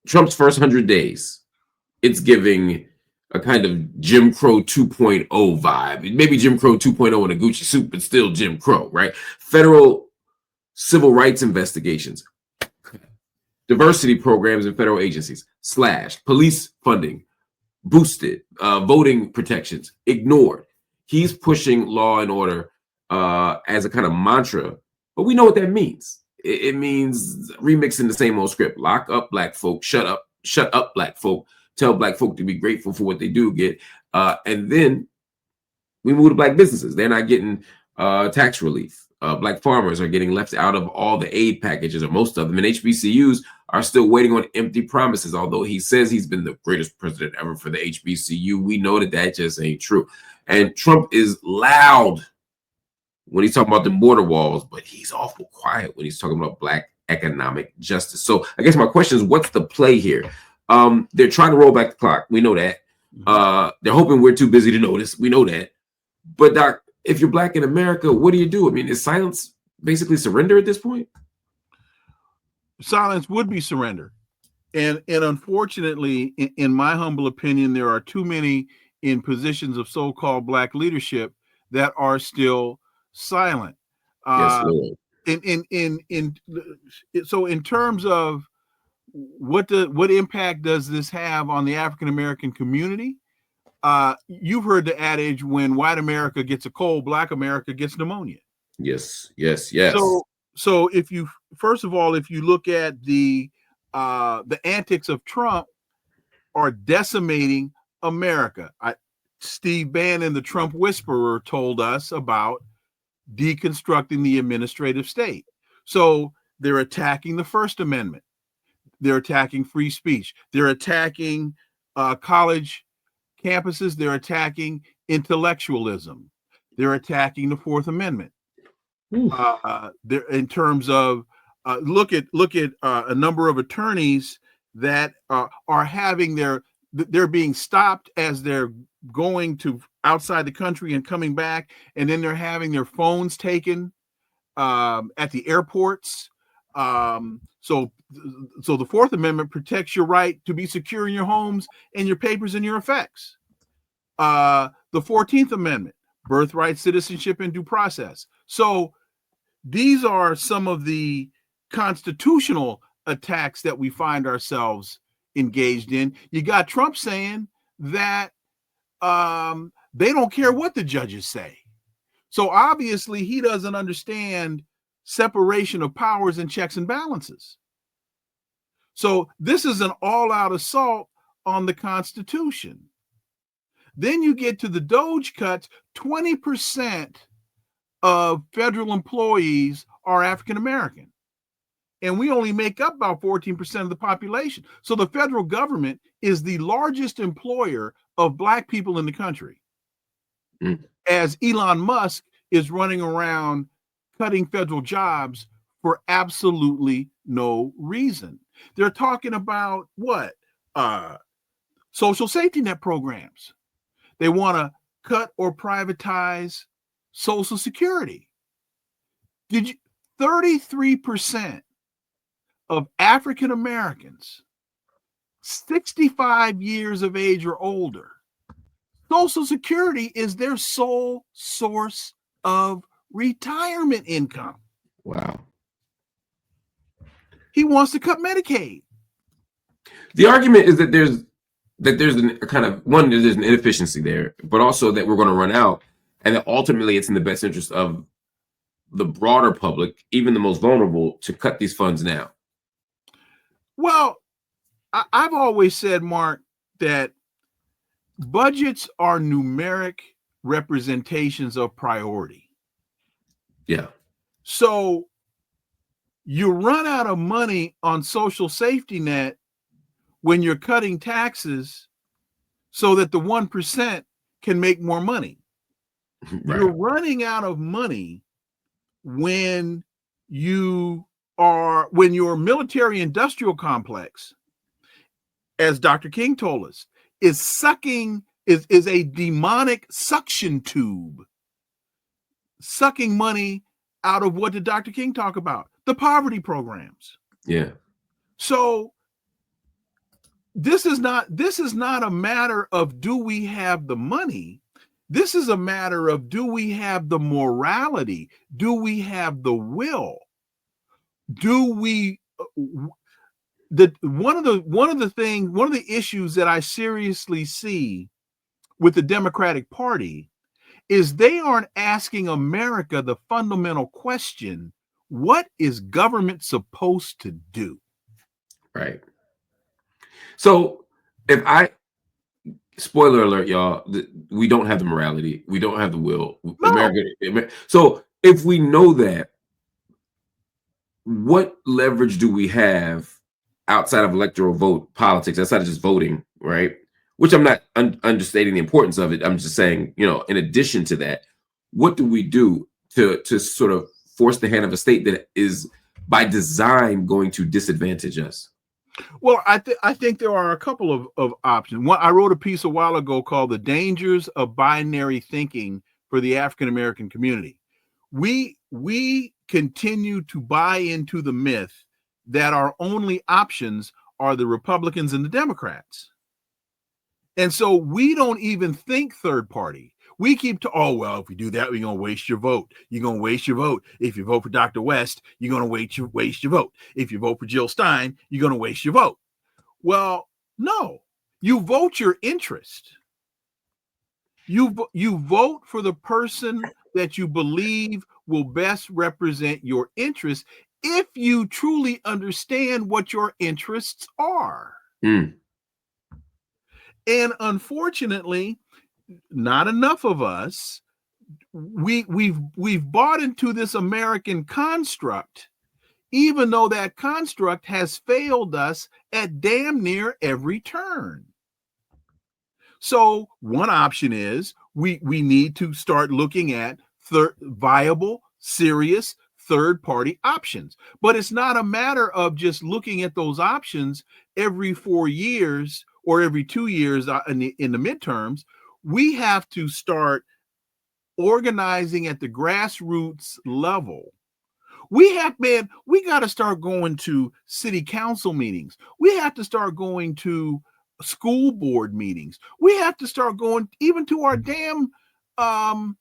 Trump's first 100 days, it's giving a kind of Jim Crow 2.0 vibe. Maybe Jim Crow 2.0 in a Gucci suit, but still Jim Crow, right? Federal civil rights investigations, diversity programs in federal agencies, slashed, police funding boosted, voting protections ignored. He's pushing law and order as a kind of mantra, but we know what that means. It means remixing the same old script: lock up black folk, shut up black folk, tell black folk to be grateful for what they do get, and then we move to black businesses. They're not getting tax relief. Black farmers are getting left out of all the aid packages, or most of them, and HBCUs are still waiting on empty promises. Although he says he's been the greatest president ever for the HBCU, we know that that just ain't true. And Trump is loud when he's talking about the border walls, but he's awful quiet when he's talking about black economic justice. So I guess my question is, what's the play here? They're trying to roll back the clock. We know that. They're hoping we're too busy to notice. We know that. But Doc, if you're black in America, what do you do? I mean, is silence basically surrender at this point? Silence would be surrender. And unfortunately, in my humble opinion, there are too many in positions of so-called black leadership that are still silent. Yes, Lord. So in terms of what impact does this have on the African American community? You've heard the adage, when white America gets a cold, black America gets pneumonia. Yes. So if you, first of all, if you look at the antics of Trump are decimating America. Steve Bannon, the Trump whisperer, told us about deconstructing the administrative state. So they're attacking the First Amendment. They're attacking free speech. They're attacking college campuses. They're attacking intellectualism. They're attacking the Fourth Amendment. They're, in terms of look at a number of attorneys that are having they're being stopped as they're going to outside the country and coming back, and then they're having their phones taken at the airports. So the Fourth Amendment protects your right to be secure in your homes and your papers and your effects. The 14th Amendment, birthright, citizenship, and due process. So these are some of the constitutional attacks that we find ourselves engaged in. You got Trump saying that they don't care what the judges say. So obviously he doesn't understand separation of powers and checks and balances. So this is an all-out assault on the Constitution. Then you get to the Doge cuts. 20% of federal employees are African American, and we only make up about 14% of the population. So the federal government is the largest employer of black people in the country, as Elon Musk is running around cutting federal jobs for absolutely no reason. They're talking about what? Social safety net programs. They want to cut or privatize Social Security. 33% of African Americans 65 years of age or older, Social Security is their sole source of retirement income. Wow. He wants to cut Medicaid. The argument is that there's a kind of there's an inefficiency there, but also that we're going to run out, and that ultimately it's in the best interest of the broader public, even the most vulnerable, to cut these funds now. Well, I've always said, Mark, that budgets are numeric representations of priority. Yeah. So you run out of money on social safety net when you're cutting taxes so that the 1% can make more money. Right. You're running out of money when your military industrial complex, as Dr. King told us, is a demonic suction tube, sucking money out of, what did Dr. King talk about? The poverty programs. Yeah. So this is not a matter of do we have the money. This is a matter of do we have the morality? Do we have the will? Do we one of the issues that I seriously see with the Democratic Party is they aren't asking America the fundamental question, what is government supposed to do? Right. So if spoiler alert, y'all, we don't have the morality. We don't have the will. No. America. So if we know that, what leverage do we have outside of electoral vote politics, outside of just voting, right? Which I'm not understating the importance of it. I'm just saying, in addition to that, what do we do to sort of force the hand of a state that is by design going to disadvantage us? Well, I think there are a couple of options. One, I wrote a piece a while ago called "The Dangers of Binary Thinking for the African American Community." We continue to buy into the myth that our only options are the Republicans and the Democrats. And so we don't even think third party. We keep if we do that, we're going to waste your vote. You're going to waste your vote. If you vote for Dr. West, you're going to waste your vote. If you vote for Jill Stein, you're going to waste your vote. Well, no, you vote your interest. You vote for the person that you believe will best represent your interests if you truly understand what your interests are. Mm. And unfortunately, not enough of us, we've bought into this American construct, even though that construct has failed us at damn near every turn. So one option is we need to start looking at viable, serious third-party options. But it's not a matter of just looking at those options every 4 years or every 2 years in the midterms. We have to start organizing at the grassroots level. We got to start going to city council meetings. We have to start going to school board meetings. We have to start going even to our damn the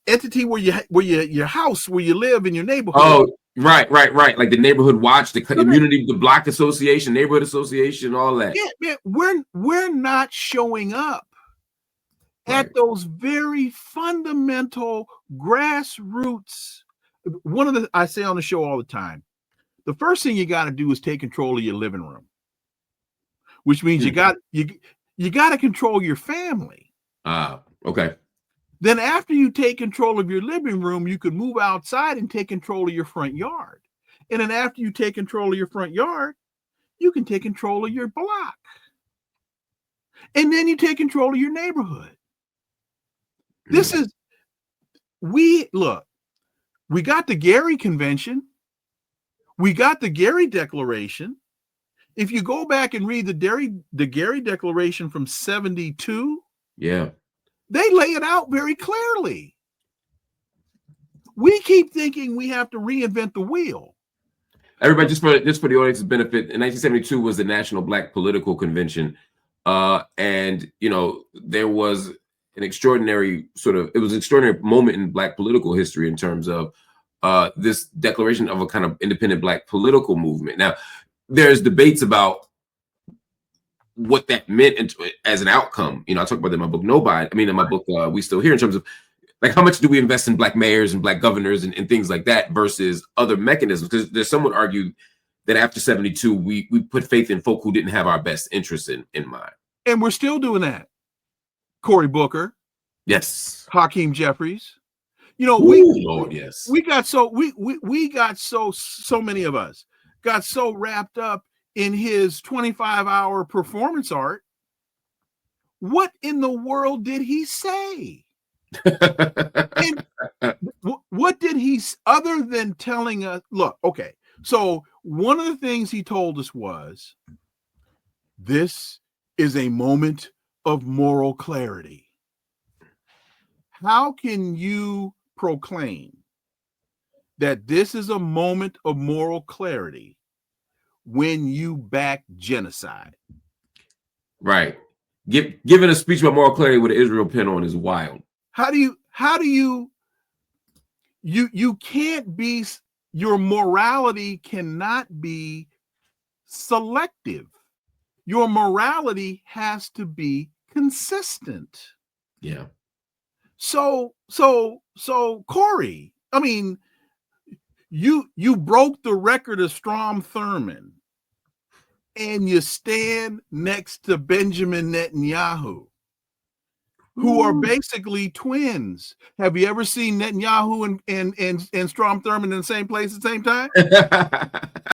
entity where your house, where you live in your neighborhood. Oh, right. Like the neighborhood watch, the community, the block association, neighborhood association, all that. Yeah, we're not showing up at those very fundamental grassroots. I say on the show all the time, the first thing you got to do is take control of your living room, which means you got to control your family. Okay. Then after you take control of your living room, you can move outside and take control of your front yard. And then after you take control of your front yard, you can take control of your block. And then you take control of your neighborhood. We got the Gary Convention. We got the Gary Declaration. If you go back and read the Gary Declaration from 1972, yeah, they lay it out very clearly. We keep thinking we have to reinvent the wheel. Everybody, just for the audience's benefit, in 1972 was the National Black Political Convention, and there was an extraordinary moment in Black political history in terms of this declaration of a kind of independent Black political movement. Now, there's debates about what that meant as an outcome. I talk about that in my book, in my book, We Still Here, in terms of like how much do we invest in Black mayors and Black governors and things like that versus other mechanisms? Because there's some would argue that after 1972, we put faith in folk who didn't have our best interests in mind. And we're still doing that. Cory Booker. Yes. Hakeem Jeffries. Lord, yes. We got so many of us got so wrapped up in his 25-hour performance art. What in the world did he say? And what did he, other than telling us, look, okay, so one of the things he told us was, this is a moment of moral clarity. How can you proclaim that this is a moment of moral clarity when you back genocide. Right. Giving a speech about moral clarity with an Israel pin on is wild. You can't be, your morality cannot be selective. Your morality has to be consistent. Yeah. So Corey, I mean, you broke the record of Strom Thurmond, and you stand next to Benjamin Netanyahu, who are basically twins. Have you ever seen Netanyahu and Strom Thurmond in the same place at the same time?